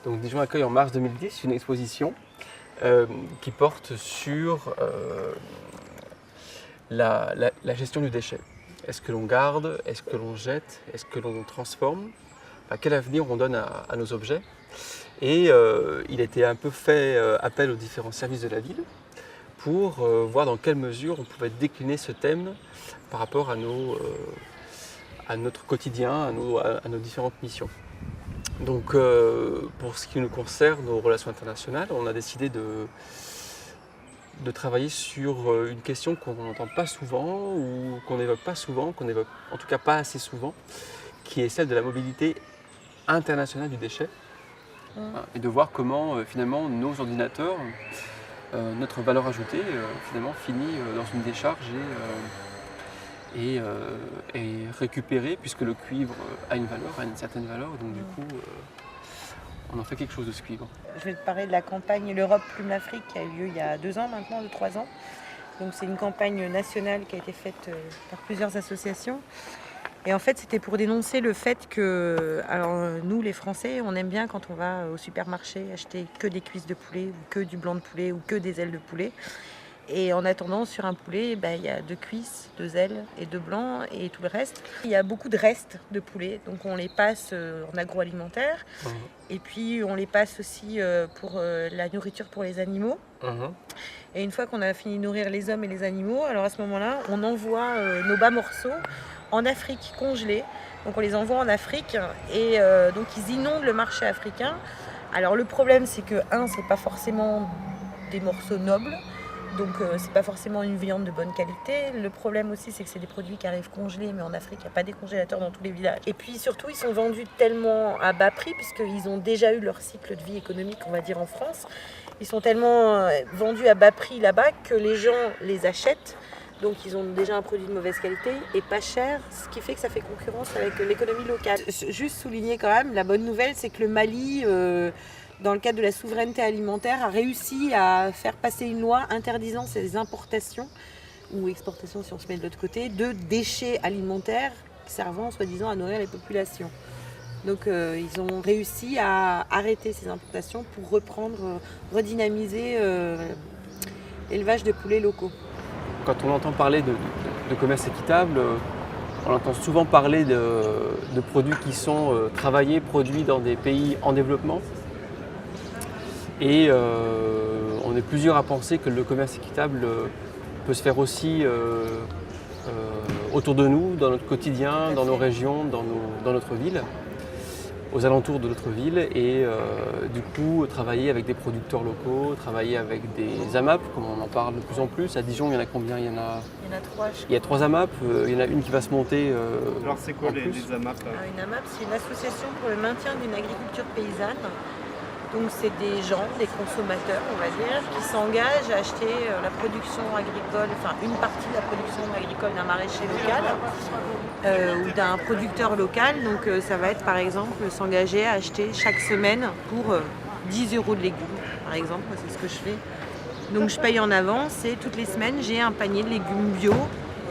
Donc Dijon accueille en mars 2010 une exposition qui porte sur la gestion du déchet. Est-ce que l'on garde? Est-ce que l'on jette? Est-ce que l'on transforme? Enfin, quel avenir on donne à nos objets? Et il a été un peu fait appel aux différents services de la ville pour voir dans quelle mesure on pouvait décliner ce thème par rapport à notre quotidien, à nos différentes missions. Donc pour ce qui nous concerne, nos relations internationales, on a décidé de travailler sur une question qu'on n'entend pas souvent ou qu'on n'évoque pas souvent, qu'on n'évoque en tout cas pas assez souvent, qui est celle de la mobilité internationale du déchet. Et de voir comment finalement nos ordinateurs, notre valeur ajoutée finalement finit dans une décharge et est récupérée, puisque le cuivre a une valeur, a une certaine valeur, donc du coup on en fait quelque chose de ce cuivre. Je vais te parler de la campagne L'Europe plume l'Afrique qui a eu lieu il y a 2 ans maintenant, 3 ans. Donc c'est une campagne nationale qui a été faite par plusieurs associations. Et en fait, c'était pour dénoncer le fait que, alors nous les Français, on aime bien quand on va au supermarché acheter que des cuisses de poulet ou que du blanc de poulet ou que des ailes de poulet. Et en attendant, sur un poulet, il y a 2 cuisses, 2 ailes et 2 blancs et tout le reste. Il y a beaucoup de restes de poulet, donc on les passe en agroalimentaire. Et puis on les passe aussi pour la nourriture pour les animaux. Et une fois qu'on a fini de nourrir les hommes et les animaux, alors à ce moment-là, on envoie nos bas morceaux en Afrique congelés. Donc on les envoie en Afrique et donc ils inondent le marché africain. Alors le problème, c'est que c'est pas forcément des morceaux nobles. Donc c'est pas forcément une viande de bonne qualité. Le problème aussi, c'est que c'est des produits qui arrivent congelés, mais en Afrique, il n'y a pas des congélateurs dans tous les villages. Et puis surtout, ils sont vendus tellement à bas prix, puisqu'ils ont déjà eu leur cycle de vie économique, on va dire, en France. Ils sont tellement vendus à bas prix là-bas que les gens les achètent. Donc ils ont déjà un produit de mauvaise qualité et pas cher, ce qui fait que ça fait concurrence avec l'économie locale. Juste souligner quand même, la bonne nouvelle, c'est que le Mali, dans le cadre de la souveraineté alimentaire, a réussi à faire passer une loi interdisant ces importations, ou exportations si on se met de l'autre côté, de déchets alimentaires servant soi-disant à nourrir les populations. Donc ils ont réussi à arrêter ces importations pour redynamiser l'élevage de poulets locaux. Quand on entend parler de commerce équitable, on entend souvent parler de produits qui sont travaillés, produits dans des pays en développement. Et on est plusieurs à penser que le commerce équitable peut se faire aussi autour de nous, dans notre quotidien, dans nos régions, dans notre ville, aux alentours de notre ville. Et du coup, travailler avec des producteurs locaux, travailler avec des AMAP, comme on en parle de plus en plus. À Dijon, il y en a combien? Il y en a 3. Il y a 3 AMAP, il y en a une qui va se monter. Alors c'est quoi les AMAP? Une AMAP, c'est une association pour le maintien d'une agriculture paysanne. Donc c'est des gens, des consommateurs, on va dire, qui s'engagent à acheter la production agricole, enfin une partie de la production agricole d'un maraîcher local ou d'un producteur local. Donc ça va être par exemple s'engager à acheter chaque semaine pour 10 € de légumes, par exemple. Moi, c'est ce que je fais. Donc je paye en avance et toutes les semaines j'ai un panier de légumes bio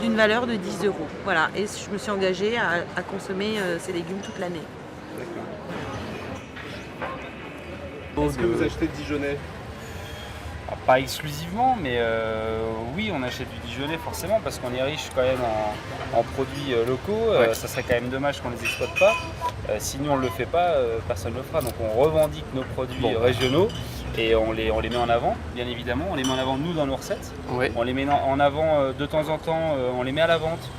d'une valeur de 10 €. Voilà, et je me suis engagée à consommer ces légumes toute l'année. Est-ce que vous achetez de Dijonnais? Pas exclusivement, mais oui, on achète du Dijonnais forcément parce qu'on est riche quand même en produits locaux. Ça serait quand même dommage qu'on ne les exploite pas. Sinon on ne le fait pas, personne ne le fera. Donc on revendique nos produits régionaux et on les met en avant, bien évidemment. On les met en avant nous dans nos recettes. On les met en avant de temps en temps, on les met à la vente.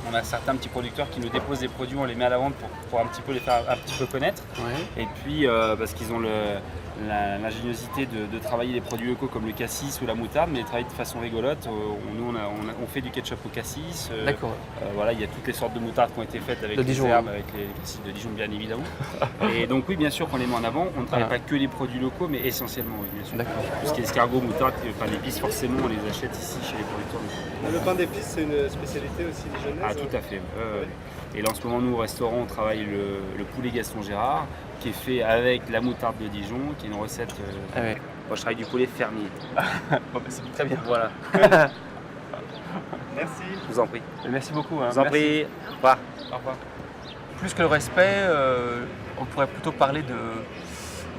On a certains petits producteurs qui nous déposent des produits, on les met à la vente pour un petit peu les faire un petit peu connaître. Et puis parce qu'ils ont l'ingéniosité de travailler des produits locaux comme le cassis ou la moutarde, mais les travailler de façon rigolote. Nous on fait du ketchup au cassis. Voilà, il y a toutes les sortes de moutardes qui ont été faites avec les herbes, avec les cassis de Dijon bien évidemment. Et donc oui, bien sûr qu'on les met en avant. On ne travaille pas que les produits locaux, mais essentiellement oui, bien sûr. Tout ce qui est escargot, moutarde, pain d'épices, forcément on les achète ici chez les producteurs locaux. Le pain d'épices, c'est une spécialité aussi dijonnaise? Tout à fait. Et là en ce moment, nous au restaurant, on travaille le poulet Gaston Gérard, qui est fait avec la moutarde de Dijon, qui est une recette. Moi, je travaille du poulet fermier. C'est très bien. Voilà. Merci. Je vous en prie. Merci beaucoup. Je vous en prie. Au revoir. Au revoir. Plus que le respect, on pourrait plutôt parler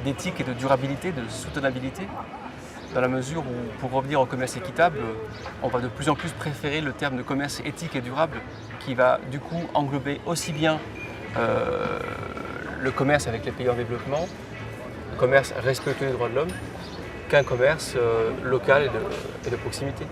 d'éthique et de durabilité, de soutenabilité, dans la mesure où, pour revenir au commerce équitable, on va de plus en plus préférer le terme de commerce éthique et durable, qui va du coup englober aussi bien le commerce avec les pays en développement, le commerce respectueux des droits de l'homme, qu'un commerce local et de proximité.